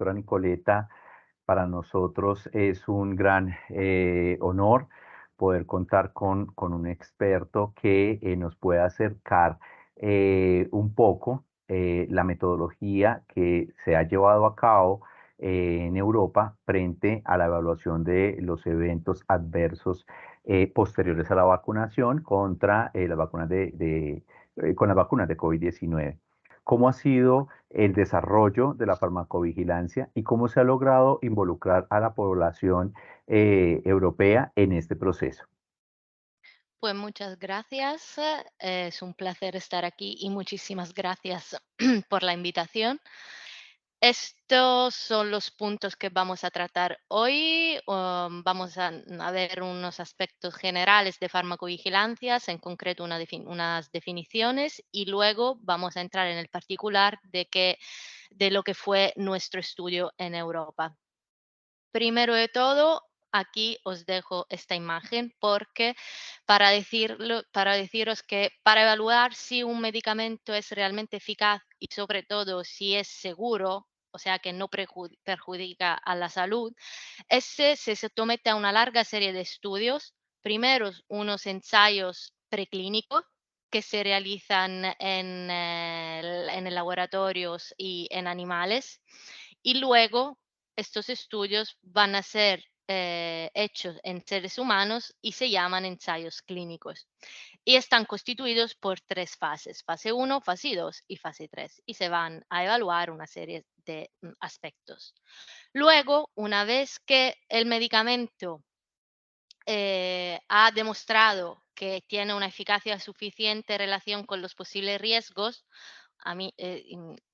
doctora Nicoleta. Para nosotros es un gran honor poder contar con un experto que nos pueda acercar un poco la metodología que se ha llevado a cabo en Europa frente a la evaluación de los eventos adversos posteriores a la vacunación contra las vacunas con las vacunas de COVID-19. ¿Cómo ha sido el desarrollo de la farmacovigilancia y cómo se ha logrado involucrar a la población europea en este proceso? Pues muchas gracias. Es un placer estar aquí y muchísimas gracias por la invitación. Estos son los puntos que vamos a tratar hoy. Vamos a ver unos aspectos generales de farmacovigilancias, en concreto unas definiciones, y luego vamos a entrar en el particular de lo que fue nuestro estudio en Europa. Primero de todo, aquí os dejo esta imagen porque para deciros que para evaluar si un medicamento es realmente eficaz y sobre todo si es seguro, o sea que no perjudica a la salud, ese se somete a una larga serie de estudios. Primero, unos ensayos preclínicos que se realizan en laboratorios y en animales. Y luego estos estudios van a ser hechos en seres humanos y se llaman ensayos clínicos. Y están constituidos por tres fases: fase uno, fase 2 y fase 3. Y se van a evaluar una serie de aspectos. Luego, una vez que el medicamento ha demostrado que tiene una eficacia suficiente en relación con los posibles riesgos,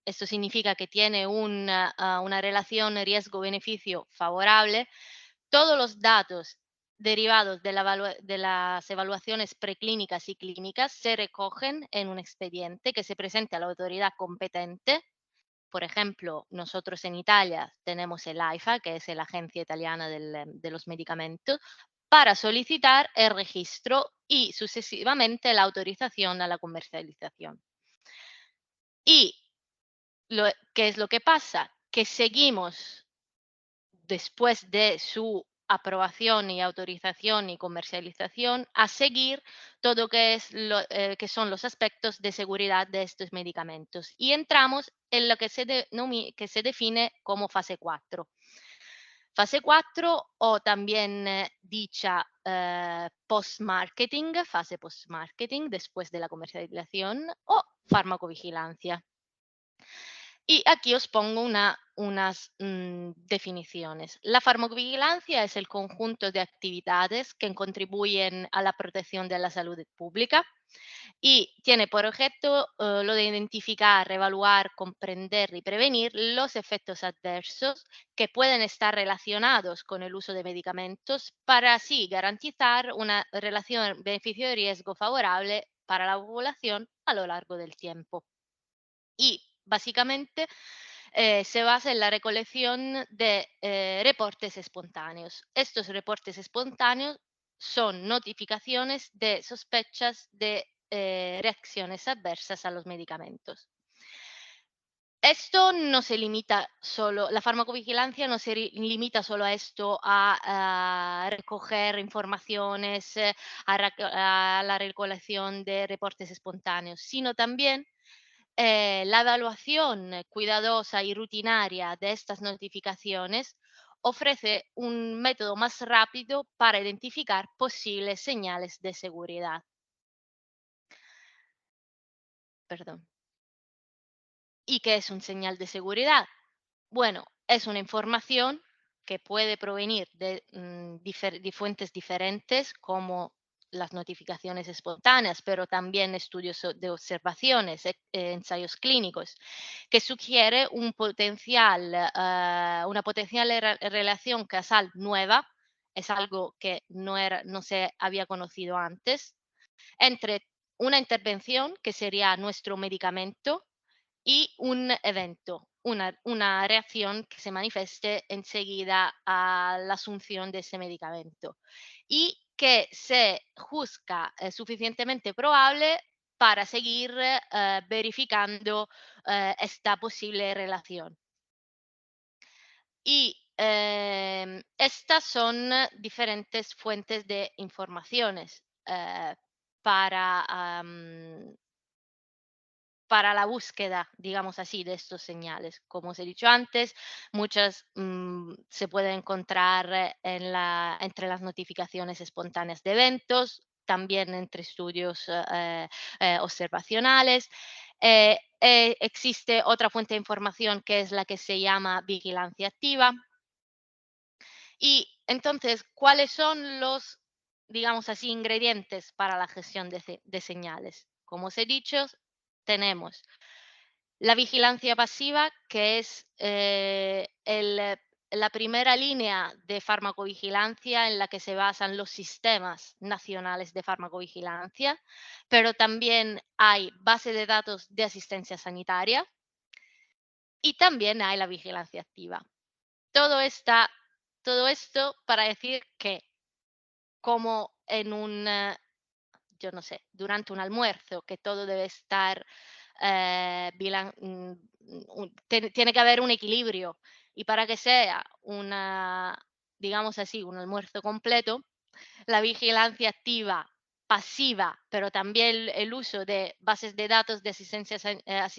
esto significa que tiene una relación riesgo-beneficio favorable. Todos los datos derivados de las evaluaciones preclínicas y clínicas se recogen en un expediente que se presenta a la autoridad competente. Por ejemplo, nosotros en Italia tenemos el AIFA, que es la Agencia Italiana de los Medicamentos, para solicitar el registro y sucesivamente la autorización a la comercialización. ¿Y qué es lo que pasa? Que seguimos, después de su aprobación y autorización y comercialización, a seguir todo que son los aspectos de seguridad de estos medicamentos. Y entramos en lo que que se define como fase 4. Fase 4 o también dicha post-marketing, fase post-marketing, después de la comercialización, o farmacovigilancia. Y aquí os pongo unas definiciones. La farmacovigilancia es el conjunto de actividades que contribuyen a la protección de la salud pública y tiene por objeto lo de identificar, evaluar, comprender y prevenir los efectos adversos que pueden estar relacionados con el uso de medicamentos para así garantizar una relación beneficio-riesgo favorable para la población a lo largo del tiempo. Y básicamente se basa en la recolección de reportes espontáneos. Estos reportes espontáneos son notificaciones de sospechas de reacciones adversas a los medicamentos. Esto no se limita solo, la farmacovigilancia no se limita solo a esto, a recoger informaciones, a la recolección de reportes espontáneos, sino también la evaluación cuidadosa y rutinaria de estas notificaciones ofrece un método más rápido para identificar posibles señales de seguridad. Perdón. ¿Y qué es un señal de seguridad? Bueno, es una información que puede provenir de fuentes diferentes como las notificaciones espontáneas, pero también estudios de observaciones, ensayos clínicos, que sugiere una potencial relación causal nueva, es algo que no se había conocido antes, entre una intervención, que sería nuestro medicamento, y un evento, una reacción que se manifieste enseguida a la asunción de ese medicamento y que se juzga suficientemente probable para seguir verificando esta posible relación. Y estas son diferentes fuentes de informaciones para, para la búsqueda, digamos así, de estos señales. Como os he dicho antes, muchas se pueden encontrar entre las notificaciones espontáneas de eventos, también entre estudios observacionales. Existe otra fuente de información que es la que se llama vigilancia activa, y entonces, ¿cuáles son los, digamos así, ingredientes para la gestión de señales? Como os he dicho, tenemos la vigilancia pasiva, que es la primera línea de farmacovigilancia en la que se basan los sistemas nacionales de farmacovigilancia, pero también hay base de datos de asistencia sanitaria y también hay la vigilancia activa. Todo, esta, todo esto para decir que como en un, yo no sé, durante un almuerzo, que todo debe estar, tiene que haber un equilibrio. Y para que sea una, digamos así, un almuerzo completo, la vigilancia activa, pasiva, pero también el uso de bases de datos de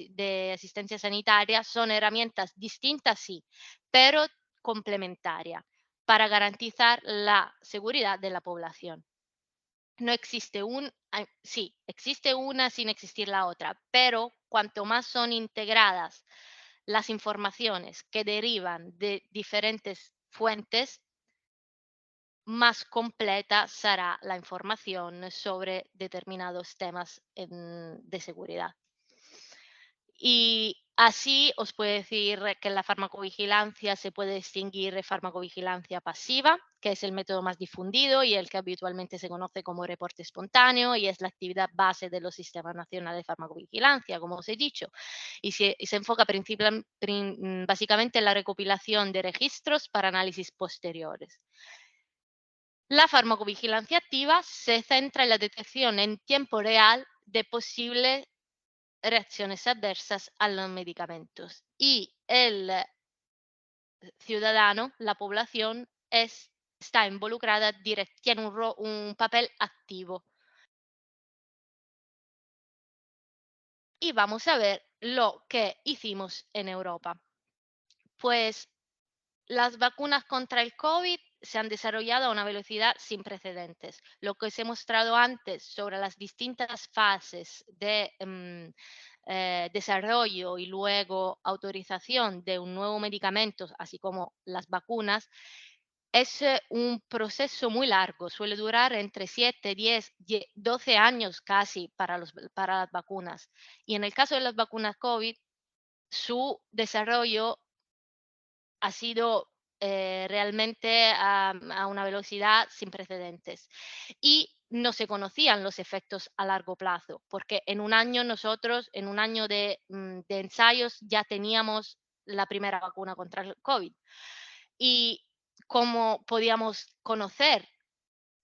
de asistencia sanitaria son herramientas distintas, sí, pero complementarias para garantizar la seguridad de la población. No existe sí, existe una sin existir la otra, pero cuanto más son integradas las informaciones que derivan de diferentes fuentes, más completa será la información sobre determinados temas de seguridad. Y así os puedo decir que en la farmacovigilancia se puede distinguir de farmacovigilancia pasiva, que es el método más difundido y el que habitualmente se conoce como reporte espontáneo y es la actividad base de los sistemas nacionales de farmacovigilancia, como os he dicho, y se enfoca básicamente en la recopilación de registros para análisis posteriores. La farmacovigilancia activa se centra en la detección en tiempo real de posibles reacciones adversas a los medicamentos y el ciudadano, la población, está involucrada, tiene un papel activo. Y vamos a ver lo que hicimos en Europa. Pues las vacunas contra el COVID se han desarrollado a una velocidad sin precedentes. Lo que os he mostrado antes sobre las distintas fases de desarrollo y luego autorización de un nuevo medicamento, así como las vacunas, es un proceso muy largo, suele durar entre 7, 10, 12 años casi para las vacunas. Y en el caso de las vacunas COVID, su desarrollo ha sido realmente a una velocidad sin precedentes. Y no se conocían los efectos a largo plazo, porque en un año nosotros, en un año de ensayos, ya teníamos la primera vacuna contra el COVID. Y cómo podíamos conocer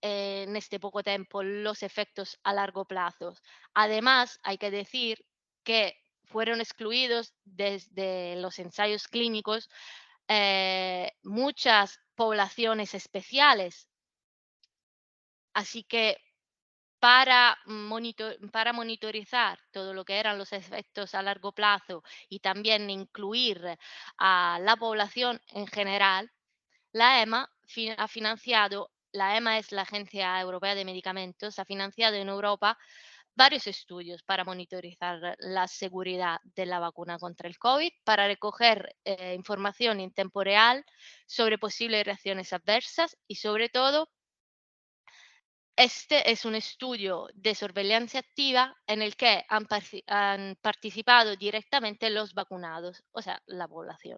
en este poco tiempo los efectos a largo plazo. Además, hay que decir que fueron excluidos desde los ensayos clínicos muchas poblaciones especiales. Así que para monitorizar todo lo que eran los efectos a largo plazo y también incluir a la población en general, la EMA ha financiado, la EMA es la Agencia Europea de Medicamentos, ha financiado en Europa varios estudios para monitorizar la seguridad de la vacuna contra el COVID, para recoger información en tiempo real sobre posibles reacciones adversas y sobre todo, este es un estudio de surveillance activa en el que han participado directamente los vacunados, o sea, la población.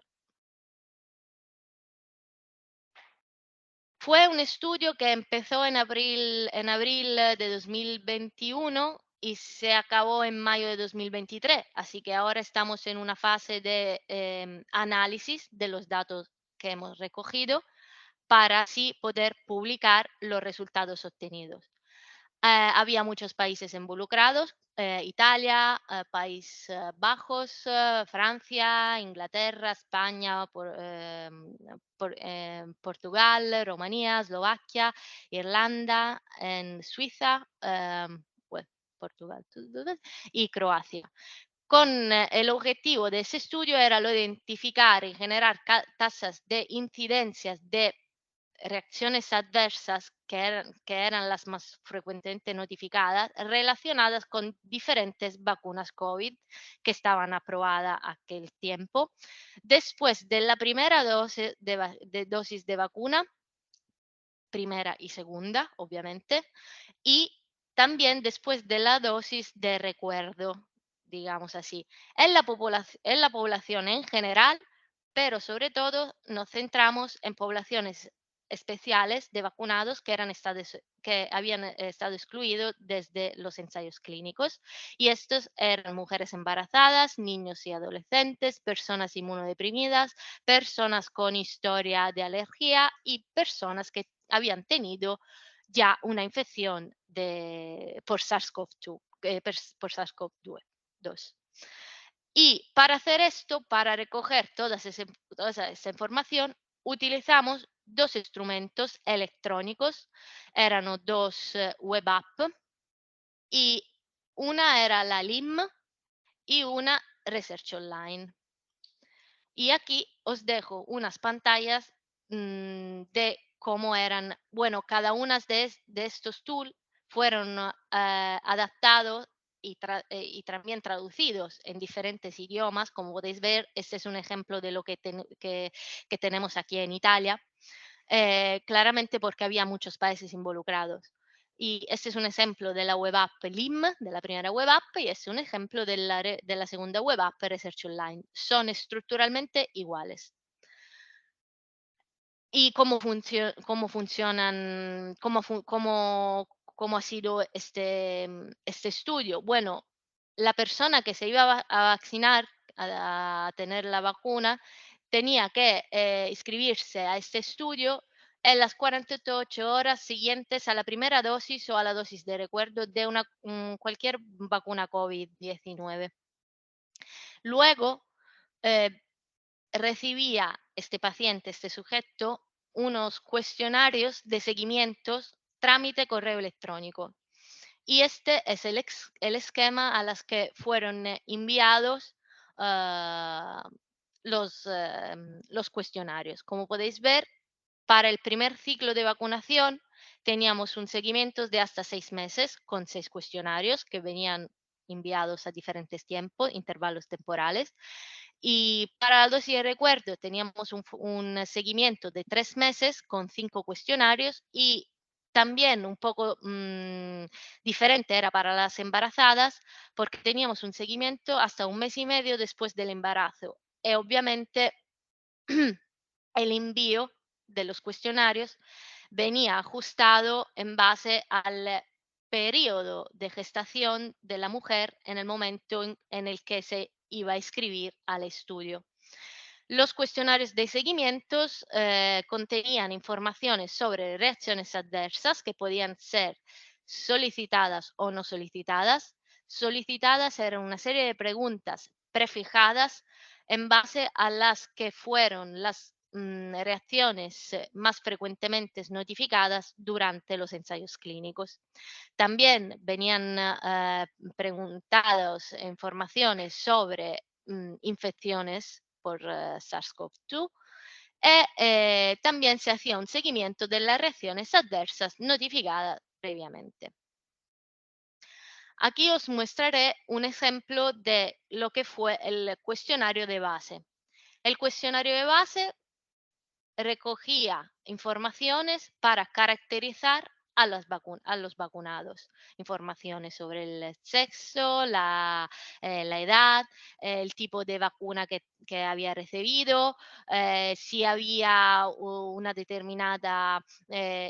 Fue un estudio que empezó en abril de 2021 y se acabó en mayo de 2023, así que ahora estamos en una fase de análisis de los datos que hemos recogido para así poder publicar los resultados obtenidos. Había muchos países involucrados, Italia, País Bajos, Francia, Inglaterra, España, Portugal, Rumanía, Eslovaquia, Irlanda, en Suiza, pues, Portugal, y Croacia. Con el objetivo de ese estudio era lo de identificar y generar tasas de incidencias de reacciones adversas que eran las más frecuentemente notificadas, relacionadas con diferentes vacunas COVID que estaban aprobadas a aquel tiempo. Después de la primera dosis de vacuna, primera y segunda, obviamente, y también después de la dosis de recuerdo, digamos así, en la población en general, pero sobre todo nos centramos en poblaciones especiales de vacunados que habían estado excluidos desde los ensayos clínicos. Y estos eran mujeres embarazadas, niños y adolescentes, personas inmunodeprimidas, personas con historia de alergia y personas que habían tenido ya una infección por SARS-CoV-2, por SARS-CoV-2. Y para hacer esto, para recoger toda esa información, utilizamos dos instrumentos electrónicos, eran dos web app, y una era la LIM y una Research Online. Y aquí os dejo unas pantallas de cómo eran, bueno, cada una de estos tools fueron adaptados y también traducidos en diferentes idiomas. Como podéis ver, este es un ejemplo de lo que tenemos aquí en Italia, claramente porque había muchos países involucrados. Y este es un ejemplo de la web app LIM, de la primera web app, y este es un ejemplo de la segunda web app, Research Online. Son estructuralmente iguales. ¿Y cómo funcionan, cómo ha sido este estudio? Bueno, la persona que se iba a vaccinar, a tener la vacuna, tenía que inscribirse a este estudio en las 48 horas siguientes a la primera dosis o a la dosis de recuerdo de cualquier vacuna COVID-19. Luego, eh, recibía este paciente, este sujeto, unos cuestionarios de seguimientos trámite correo electrónico. Y este es el esquema a las que fueron enviados ah, los cuestionarios. Como podéis ver, para el primer ciclo de vacunación teníamos un seguimiento de hasta 6 meses con 6 cuestionarios que venían enviados a diferentes tiempos, intervalos temporales. Y para la dosis de recuerdo teníamos un seguimiento de 3 meses con 5 cuestionarios, y también un poco diferente era para las embarazadas porque teníamos un seguimiento hasta 1 mes y medio después del embarazo. Y obviamente el envío de los cuestionarios venía ajustado en base al periodo de gestación de la mujer en el momento en el que se iba a inscribir al estudio. Los cuestionarios de seguimientos contenían informaciones sobre reacciones adversas que podían ser solicitadas o no solicitadas. Solicitadas eran una serie de preguntas prefijadas en base a las que fueron las reacciones más frecuentemente notificadas durante los ensayos clínicos. También venían preguntadas informaciones sobre infecciones por SARS-CoV-2, y también se hacía un seguimiento de las reacciones adversas notificadas previamente. Aquí os mostraré un ejemplo de lo que fue el cuestionario de base. El cuestionario de base recogía informaciones para caracterizar a los vacunados, informaciones sobre el sexo, la edad, el tipo de vacuna que había recibido, si había una determinada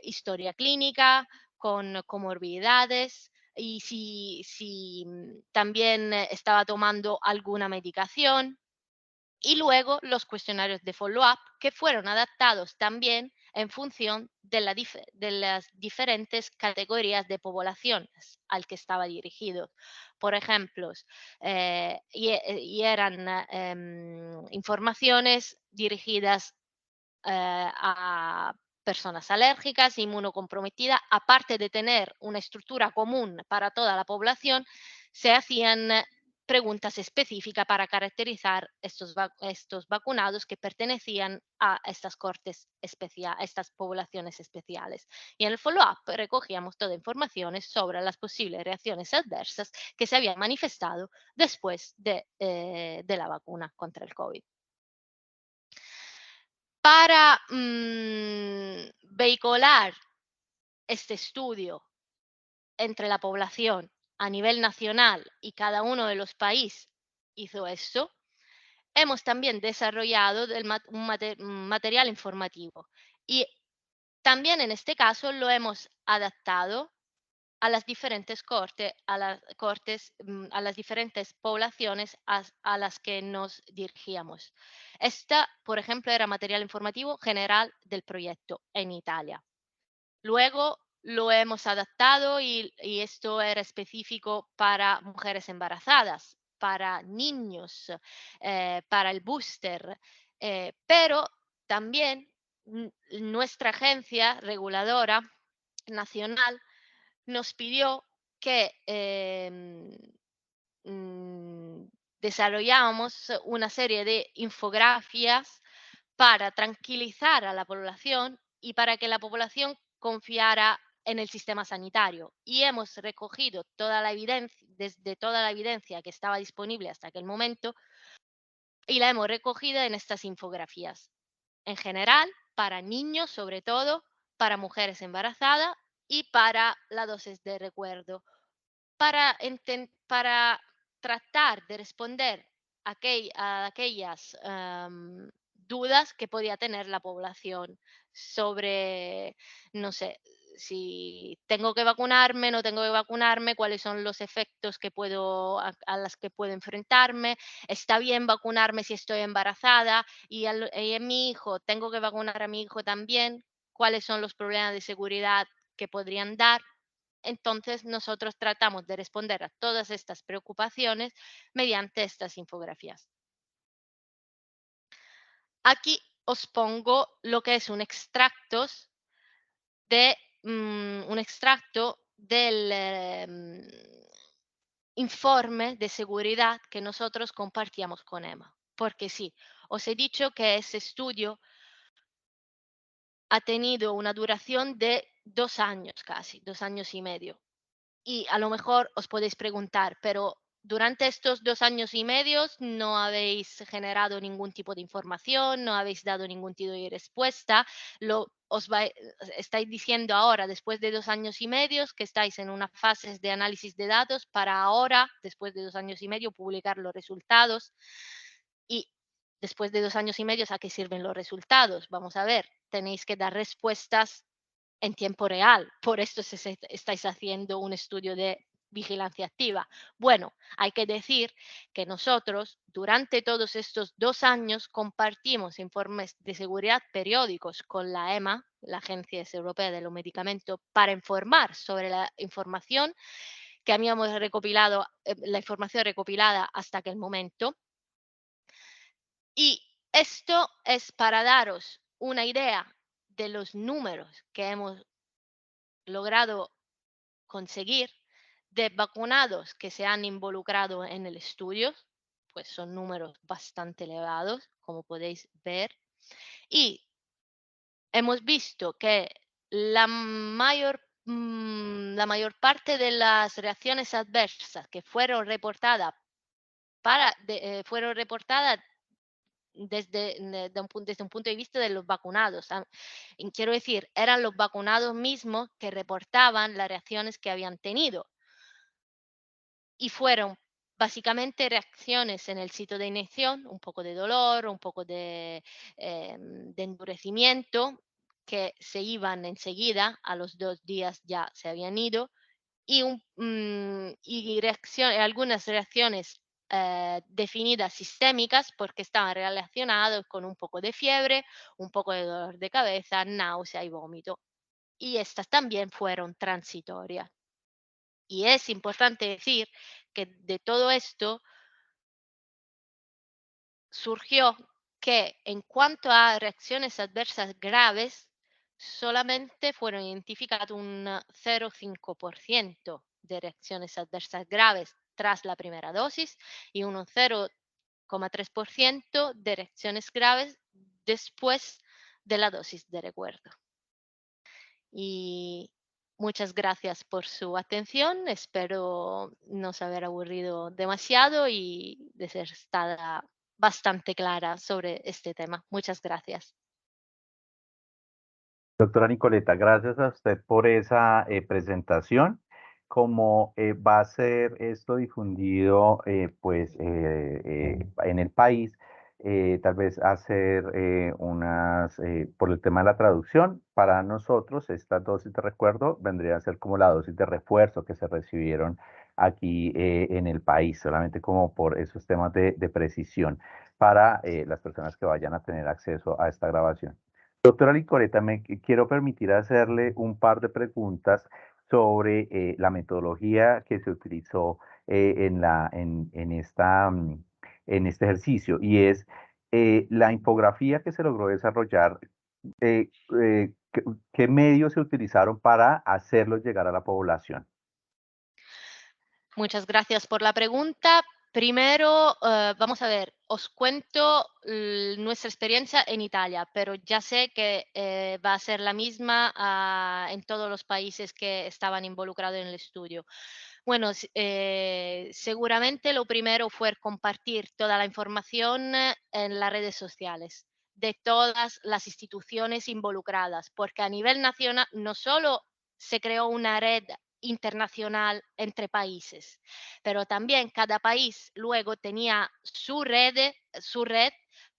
historia clínica con comorbilidades, y si también estaba tomando alguna medicación. y luego los cuestionarios de follow-up que fueron adaptados también en función de las diferentes categorías de poblaciones al que estaba dirigido. Por ejemplo, y eran informaciones dirigidas a personas alérgicas, inmunocomprometidas, aparte de tener una estructura común para toda la población, se hacían preguntas específicas para caracterizar estos vacunados que pertenecían a estas a estas poblaciones especiales. Y en el follow-up recogíamos toda información sobre las posibles reacciones adversas que se habían manifestado después de la vacuna contra el COVID. Para vehicular este estudio entre la población a nivel nacional y cada uno de los países hizo esto, hemos también desarrollado un material informativo y también en este caso lo hemos adaptado a las diferentes a las diferentes poblaciones a las que nos dirigíamos. Esta, por ejemplo, era material informativo general del proyecto en Italia. Luego lo hemos adaptado y esto era específico para mujeres embarazadas, para niños, para el booster, pero también nuestra agencia reguladora nacional nos pidió que mm, desarrolláramos una serie de infografías para tranquilizar a la población y para que la población confiara en el sistema sanitario. Y hemos recogido toda la evidencia, desde toda la evidencia que estaba disponible hasta aquel momento, y la hemos recogido en estas infografías. En general, para niños sobre todo, para mujeres embarazadas y para la dosis de recuerdo para tratar de responder a aquellas dudas que podía tener la población sobre, no sé, si tengo que vacunarme, no tengo que vacunarme, cuáles son los efectos a las que puedo enfrentarme, está bien vacunarme si estoy embarazada y en mi hijo, tengo que vacunar a mi hijo también, cuáles son los problemas de seguridad que podrían dar. Entonces, nosotros tratamos de responder a todas estas preocupaciones mediante estas infografías. Aquí os pongo lo que es un extracto del informe de seguridad que nosotros compartíamos con EMA. Porque sí, os he dicho que ese estudio ha tenido una duración de 2 años casi, 2 años y medio. Y a lo mejor os podéis preguntar, pero durante estos 2 años y medio no habéis generado ningún tipo de información, no habéis dado ningún tipo de respuesta. Estáis diciendo ahora, después de 2 años y medio, que estáis en una fase de análisis de datos para ahora, después de 2 años y medio, publicar los resultados. Y después de 2 años y medio, ¿a qué sirven los resultados? Vamos a ver, tenéis que dar respuestas en tiempo real. Por esto estáis haciendo un estudio de vigilancia activa. Bueno, hay que decir que nosotros durante todos estos 2 años compartimos informes de seguridad periódicos con la EMA, la Agencia Europea de los Medicamentos, para informar sobre la información que habíamos recopilado, la información recopilada hasta aquel momento. Y esto es para daros una idea de los números que hemos logrado conseguir de vacunados que se han involucrado en el estudio, pues son números bastante elevados, como podéis ver. Y hemos visto que la mayor parte de las reacciones adversas que fueron reportadas fueron reportadas desde un punto de vista de los vacunados. Y quiero decir, eran los vacunados mismos que reportaban las reacciones que habían tenido. Y fueron básicamente reacciones en el sitio de inyección, un poco de dolor, un poco de endurecimiento, que se iban enseguida, a los 2 días ya se habían ido, y algunas reacciones definidas sistémicas porque estaban relacionados con un poco de fiebre, un poco de dolor de cabeza, náusea y vómito. Y estas también fueron transitorias. Y es importante decir que de todo esto surgió que en cuanto a reacciones adversas graves, solamente fueron identificadas un 0,5% de reacciones adversas graves tras la primera dosis y un 0,3% de reacciones graves después de la dosis de recuerdo. Y muchas gracias por su atención. Espero no se haber aburrido demasiado y de ser estada bastante clara sobre este tema. Muchas gracias. Doctora Nicoleta, gracias a usted por esa presentación. Como va a ser esto difundido en el país, tal vez hacer por el tema de la traducción, para nosotros esta dosis de recuerdo vendría a ser como la dosis de refuerzo que se recibieron aquí en el país, solamente como por esos temas de precisión para las personas que vayan a tener acceso a esta grabación. Doctora Licoreta, quiero permitir hacerle un par de preguntas sobre la metodología que se utilizó en este ejercicio y es la infografía que se logró desarrollar. eh, ¿Qué medios se utilizaron para hacerlo llegar a la población? Muchas gracias por la pregunta. Primero, vamos a ver, os cuento nuestra experiencia en Italia, pero ya sé que va a ser la misma en todos los países que estaban involucrados en el estudio. Bueno, seguramente lo primero fue compartir toda la información en las redes sociales de todas las instituciones involucradas, porque a nivel nacional no solo se creó una red internacional entre países, pero también cada país luego tenía su red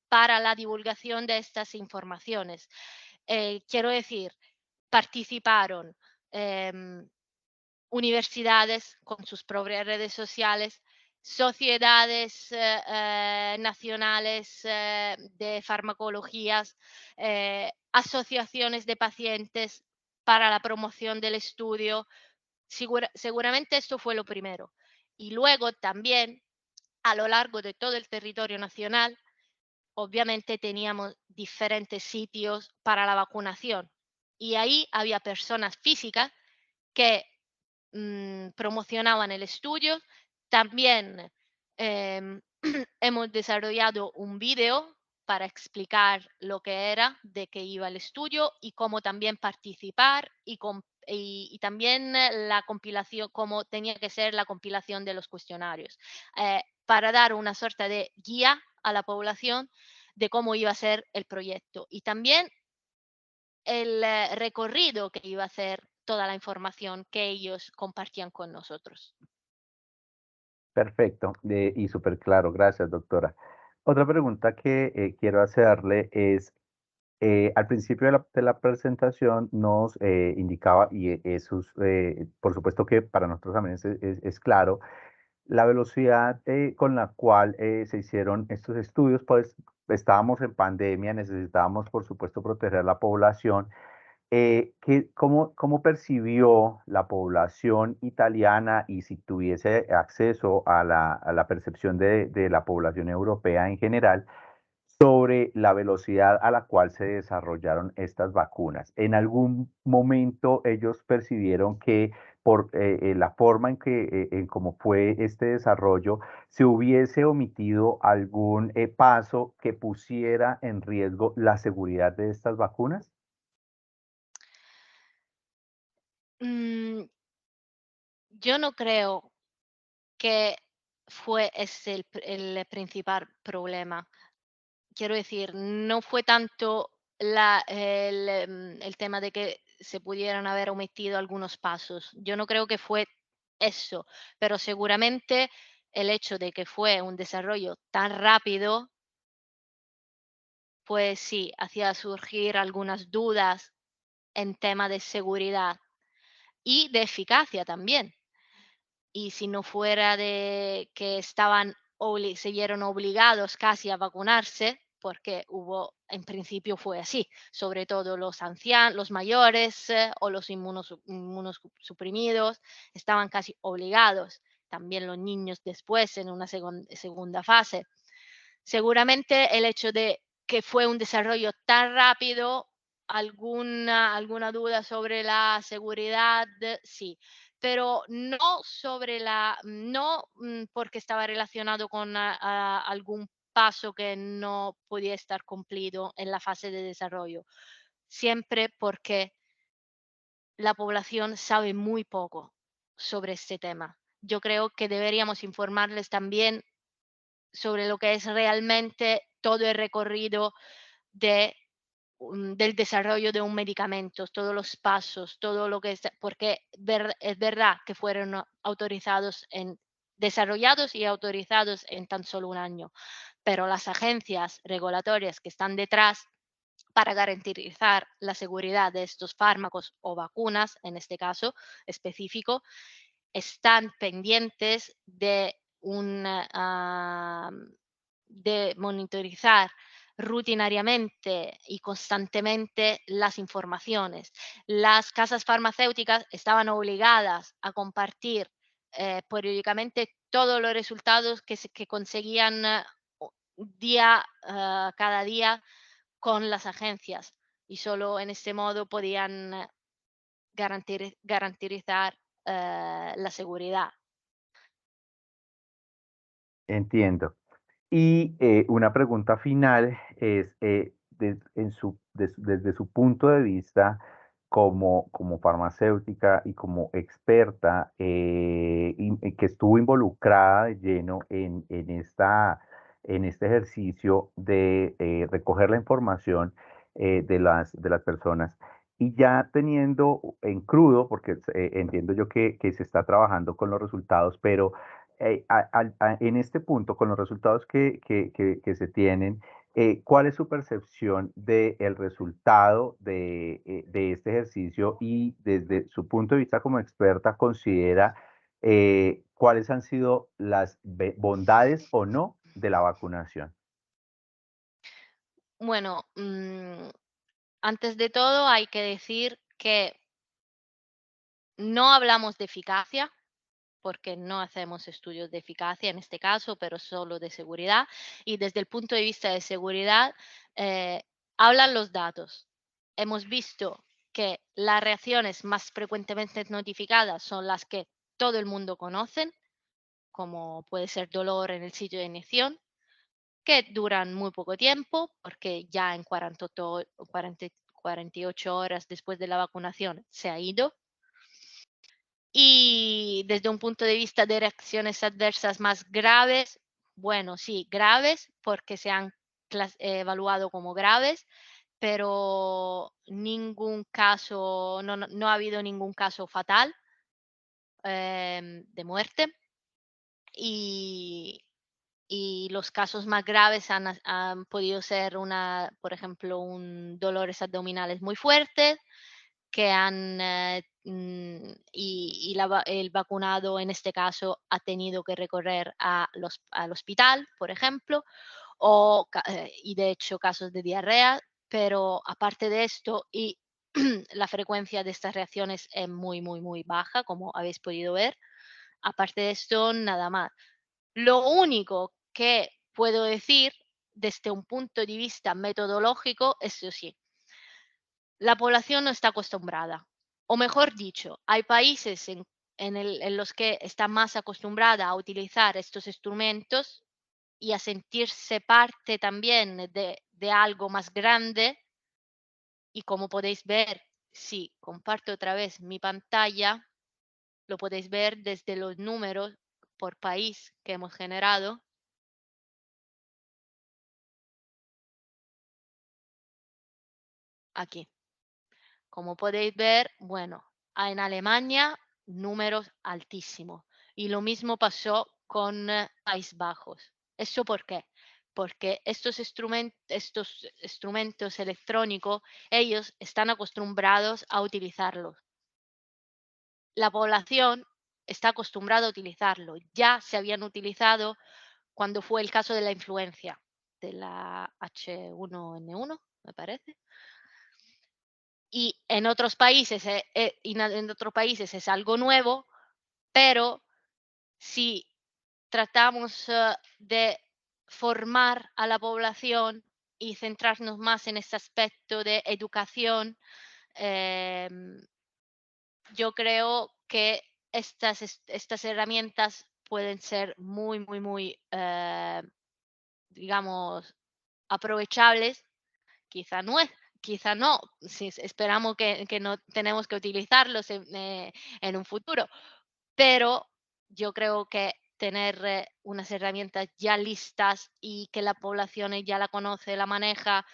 para la divulgación de estas informaciones. Quiero decir, participaron em, universidades con sus propias redes sociales, sociedades nacionales de farmacologías, asociaciones de pacientes para la promoción del estudio. Seguramente esto fue lo primero. Y luego también, a lo largo de todo el territorio nacional, obviamente teníamos diferentes sitios para la vacunación. Y ahí había personas físicas que promocionaban el estudio. También em, hemos desarrollado un video para explicar lo que era, de qué iba el estudio y cómo también participar y también la compilación, cómo tenía que ser la compilación de los cuestionarios, para dar una suerte de guía a la población de cómo iba a ser el proyecto. Y también el recorrido que iba a hacer toda la información que ellos compartían con nosotros. Perfecto, y súper claro, gracias, doctora. Otra pregunta que quiero hacerle es, al principio de la presentación nos indicaba, y eso es, por supuesto que para nosotros también es claro, la velocidad con la cual se hicieron estos estudios, pues estábamos en pandemia, necesitábamos, por supuesto, proteger a la población. ¿Cómo percibió la población italiana y si tuviese acceso a la percepción de la población europea en general sobre la velocidad a la cual se desarrollaron estas vacunas? ¿En algún momento ellos percibieron que por la forma en cómo fue este desarrollo, se hubiese omitido algún paso que pusiera en riesgo la seguridad de estas vacunas? Mm, yo no creo que fue ese el principal problema. Quiero decir, no fue tanto el tema de que se pudieran haber omitido algunos pasos. Yo no creo que fue eso, pero seguramente el hecho de que fue un desarrollo tan rápido, pues sí, hacía surgir algunas dudas en tema de seguridad y de eficacia también. Y si no fuera de que estaban se vieron obligados casi a vacunarse, porque hubo, en principio fue así, sobre todo los ancianos, los mayores o los inmunosuprimidos estaban casi obligados. También los niños después en una segunda fase. Seguramente el hecho de que fue un desarrollo tan rápido, alguna duda sobre la seguridad, sí, pero no porque estaba relacionado con algún paso que no podía estar cumplido en la fase de desarrollo, siempre porque la población sabe muy poco sobre este tema. Yo creo que deberíamos informarles también sobre lo que es realmente todo el recorrido de del desarrollo de un medicamento, todos los pasos, todo lo que es, porque es verdad que fueron desarrollados y autorizados en tan solo un año, pero las agencias regulatorias que están detrás para garantizar la seguridad de estos fármacos o vacunas, en este caso específico, están pendientes de monitorizar rutinariamente y constantemente las informaciones. Las casas farmacéuticas estaban obligadas a compartir periódicamente todos los resultados que conseguían cada día con las agencias y solo en este modo podían garantizar la seguridad. Entiendo. Y una pregunta final es, desde su punto de vista como farmacéutica y como experta que estuvo involucrada de lleno en este ejercicio de recoger la información de las personas y ya teniendo en crudo, porque entiendo yo que se está trabajando con los resultados, pero en este punto, con los resultados que se tienen, ¿cuál es su percepción del resultado de este ejercicio y desde su punto de vista como experta considera cuáles han sido las bondades o no de la vacunación? Bueno, antes de todo hay que decir que no hablamos de eficacia, porque no hacemos estudios de eficacia en este caso, pero solo de seguridad. Y desde el punto de vista de seguridad, eh, hablan los datos. Hemos visto que las reacciones más frecuentemente notificadas son las que todo el mundo conoce, como puede ser dolor en el sitio de inyección, que duran muy poco tiempo, porque ya en 48 horas después de la vacunación se ha ido. Y desde un punto de vista de reacciones adversas más graves, bueno, sí, graves, porque se han evaluado como graves, pero ningún caso, no ha habido ningún caso fatal de muerte. Y, y los casos más graves han podido ser por ejemplo, dolores abdominales muy fuertes, el vacunado en este caso ha tenido que recorrer al hospital, por ejemplo, y de hecho casos de diarrea, pero aparte de esto, y la frecuencia de estas reacciones es muy, muy, muy baja, como habéis podido ver. Aparte de esto, nada más. Lo único que puedo decir desde un punto de vista metodológico, eso sí, la población no está acostumbrada. O mejor dicho, hay países en los que está más acostumbrada a utilizar estos instrumentos y a sentirse parte también de algo más grande. Y como podéis ver, si comparto otra vez mi pantalla, lo podéis ver desde los números por país que hemos generado aquí. Como podéis ver, bueno, en Alemania números altísimos. Y lo mismo pasó con Países Bajos. ¿Eso por qué? Porque estos instrumentos electrónicos, ellos están acostumbrados a utilizarlos. La población está acostumbrada a utilizarlo. Ya se habían utilizado cuando fue el caso de la influencia, de la H1N1, me parece. Y en otros países, en otros países es algo nuevo, pero si tratamos de formar a la población y centrarnos más en este aspecto de educación, em, yo creo que estas herramientas pueden ser muy, muy, muy, digamos, aprovechables. Quizá no es, quizá no, si esperamos que no tenemos que utilizarlos en un futuro, pero yo creo que tener unas herramientas ya listas y que la población ya la conoce, la maneja,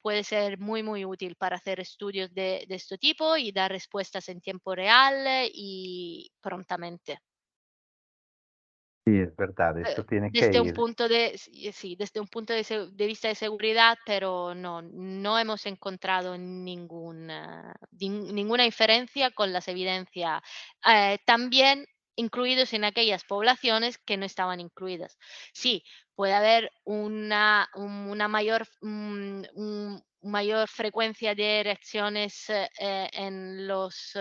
puede ser muy, muy útil para hacer estudios de este tipo y dar respuestas en tiempo real y prontamente. Sí, es verdad, esto tiene que Desde un ir. punto de sí, desde un punto de vista de seguridad, pero no hemos encontrado ninguna inferencia con las evidencias, también incluidos en aquellas poblaciones que no estaban incluidas. Sí, puede haber una mayor, mayor frecuencia de reacciones, en los,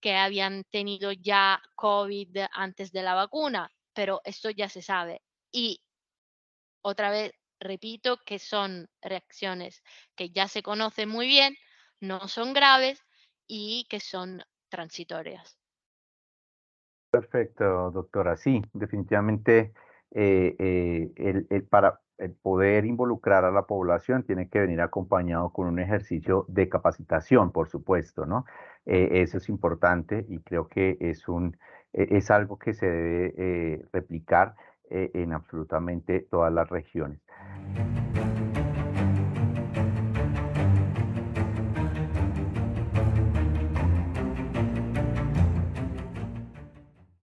que habían tenido ya COVID antes de la vacuna, pero esto ya se sabe. Y otra vez repito que son reacciones que ya se conocen muy bien, no son graves y que son transitorias. Perfecto, doctora. Sí, definitivamente para el poder involucrar a la población tiene que venir acompañado con un ejercicio de capacitación, por supuesto, ¿no? Eso es importante y creo que es algo que se debe replicar en absolutamente todas las regiones.